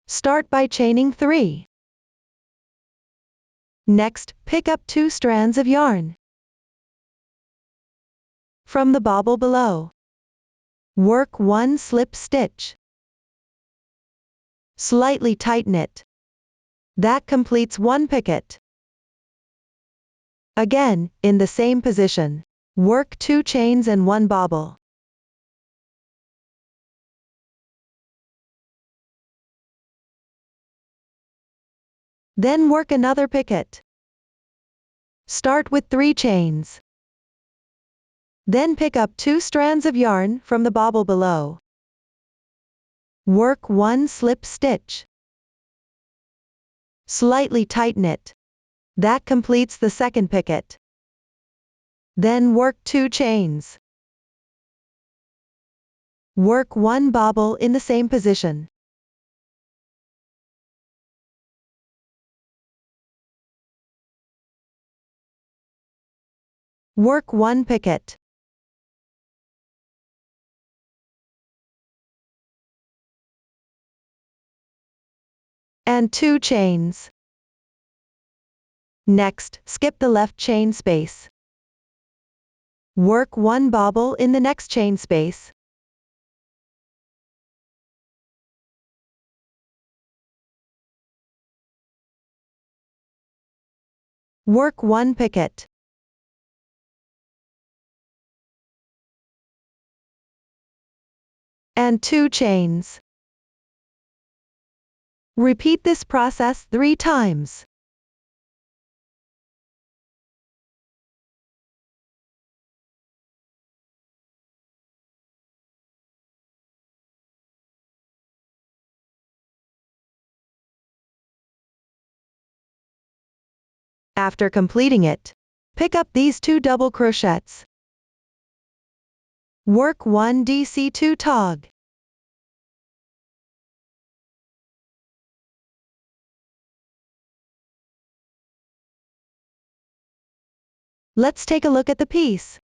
Start by chaining 3. Next, pick up 2 strands of yarn from the bobble below. Work 1 slip stitch. Slightly tighten it. That completes 1 picket. Again, in the same position, work 2 chains and 1 bobble. Then work another picket. Start with 3 chains. Then pick up 2 strands of yarn from the bobble below. Work 1 slip stitch. Slightly tighten it. That completes the second picket. Then work 2 chains. Work 1 bobble in the same position. Work 1 picket. And 2 chains. Next, skip the left chain space. Work 1 bobble in the next chain space. Work 1 picket. And 2 chains. Repeat this process 3 times. After completing it, pick up these 2 double crochets. Work 1 DC2 tog. Let's take a look at the piece.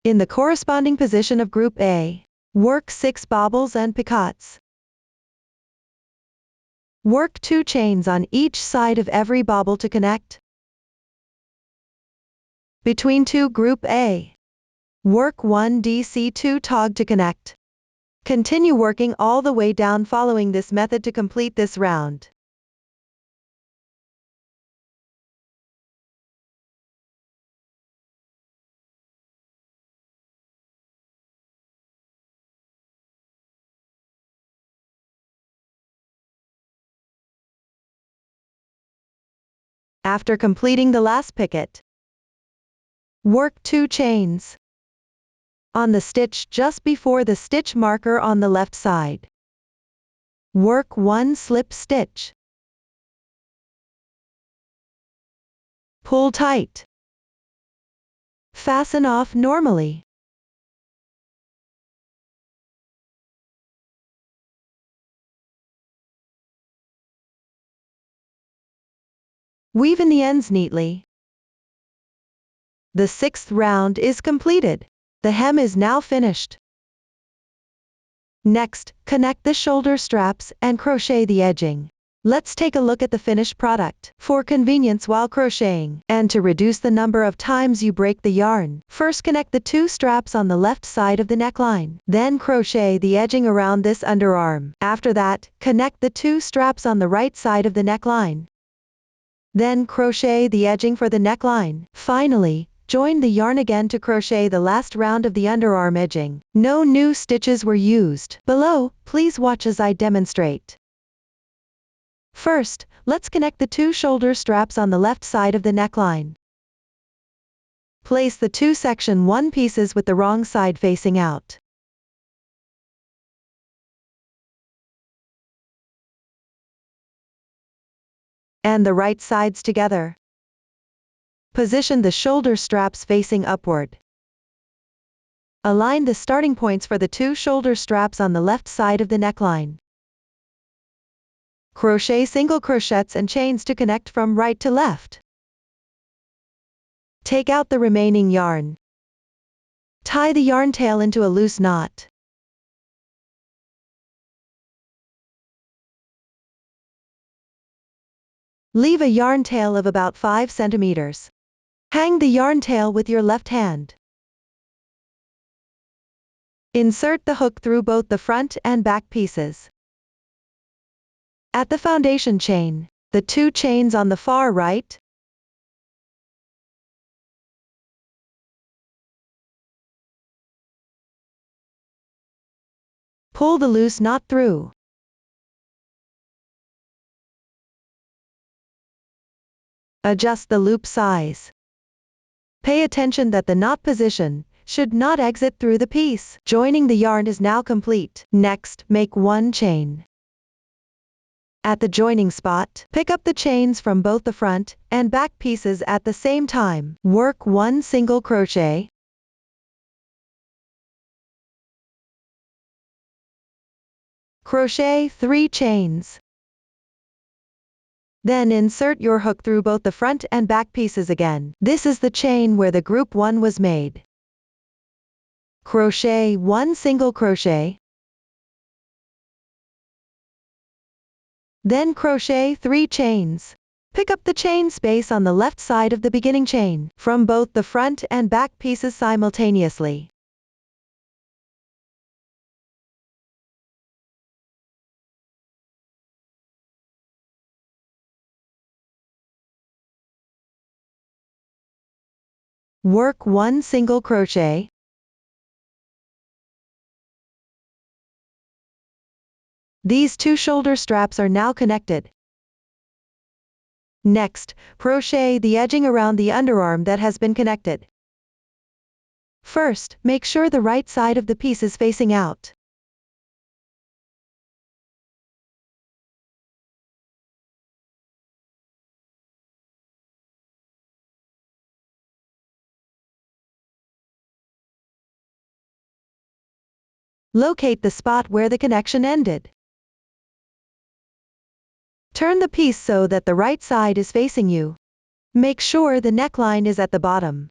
In the corresponding position of group A, work 6 bobbles and picots. Work 2 chains on each side of every bobble to connect. Between 2 group A. Work 1 DC2 tog to connect. Continue working all the way down following this method to complete this round. After completing the last picket, work 2 chains on the stitch just before the stitch marker on the left side. Work 1 slip stitch. Pull tight. Fasten off normally. Weave in the ends neatly. The 6th round is completed. The hem is now finished. Next, connect the shoulder straps and crochet the edging. Let's take a look at the finished product. For convenience while crocheting, and to reduce the number of times you break the yarn, first connect the 2 straps on the left side of the neckline. Then crochet the edging around this underarm. After that, connect the 2 straps on the right side of the neckline. Then crochet the edging for the neckline. Finally, join the yarn again to crochet the last round of the underarm edging. No new stitches were used. Below, please watch as I demonstrate. First, let's connect the 2 shoulder straps on the left side of the neckline. Place the 2 section 1 pieces with the wrong side facing out. And the right sides together. Position the shoulder straps facing upward. Align the starting points for the 2 shoulder straps on the left side of the neckline. Crochet single crochets and chains to connect from right to left. Take out the remaining yarn. Tie the yarn tail into a loose knot. Leave a yarn tail of about 5 centimeters. Hang the yarn tail with your left hand. Insert the hook through both the front and back pieces. At the foundation chain, the 2 chains on the far right, pull the loose knot through. Adjust the loop size. Pay attention that the knot position should not exit through the piece. Joining the yarn is now complete. Next, make 1 chain. At the joining spot, pick up the chains from both the front and back pieces at the same time. Work 1 single crochet. Crochet 3 chains. Then insert your hook through both the front and back pieces again. This is the chain where the group 1 was made. Crochet 1 single crochet. Then crochet 3 chains. Pick up the chain space on the left side of the beginning chain from both the front and back pieces simultaneously. Work 1 single crochet. These 2 shoulder straps are now connected. Next, crochet the edging around the underarm that has been connected. First, make sure the right side of the piece is facing out. Locate the spot where the connection ended. Turn the piece so that the right side is facing you. Make sure the neckline is at the bottom.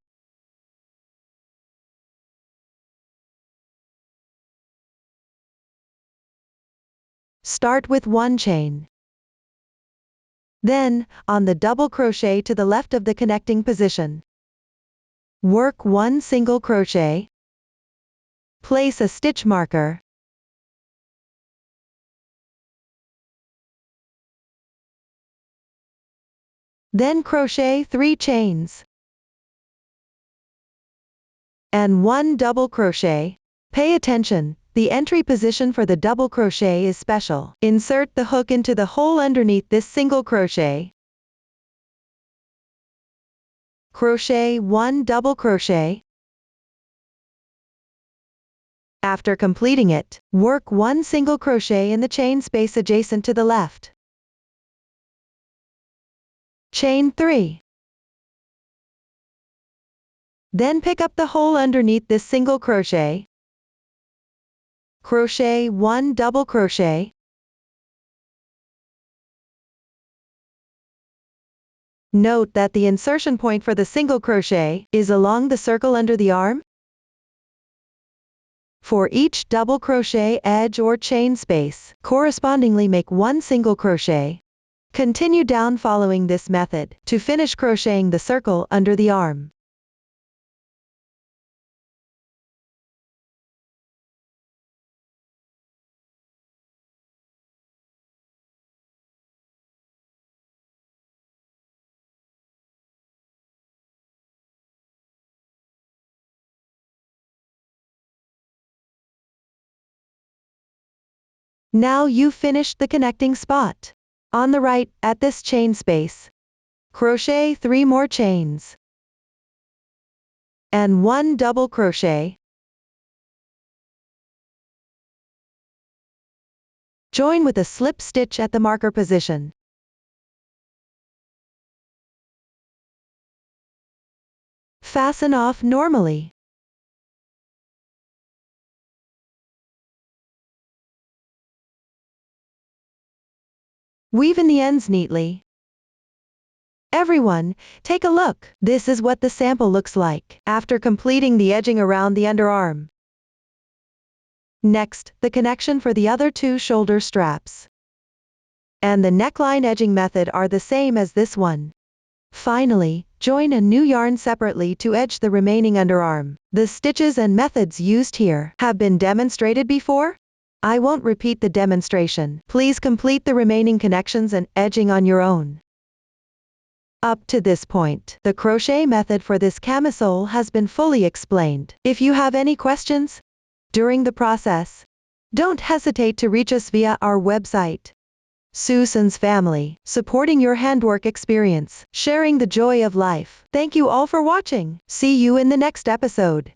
Start with 1 chain. Then, on the double crochet to the left of the connecting position, work 1 single crochet, place a stitch marker, then crochet 3 chains, and 1 double crochet. Pay attention, the entry position for the double crochet is special. Insert the hook into the hole underneath this single crochet. Crochet 1 double crochet. After completing it, work 1 single crochet in the chain space adjacent to the left. Chain 3. Then pick up the hole underneath this single crochet. Crochet 1 double crochet. Note that the insertion point for the single crochet is along the circle under the arm. For each double crochet edge or chain space, correspondingly make 1 single crochet. Continue down following this method to finish crocheting the circle under the arm. Now you've finished the connecting spot. On the right, at this chain space, crochet 3 more chains, and 1 double crochet. Join with a slip stitch at the marker position. Fasten off normally. Weave in the ends neatly. Everyone, take a look. This is what the sample looks like after completing the edging around the underarm. Next, the connection for the other 2 shoulder straps and the neckline edging method are the same as this one. Finally, join a new yarn separately to edge the remaining underarm. The stitches and methods used here have been demonstrated before. I won't repeat the demonstration. Please complete the remaining connections and edging on your own. Up to this point, the crochet method for this camisole has been fully explained. If you have any questions during the process, don't hesitate to reach us via our website. Susan's Family, supporting your handwork experience, sharing the joy of life. Thank you all for watching. See you in the next episode.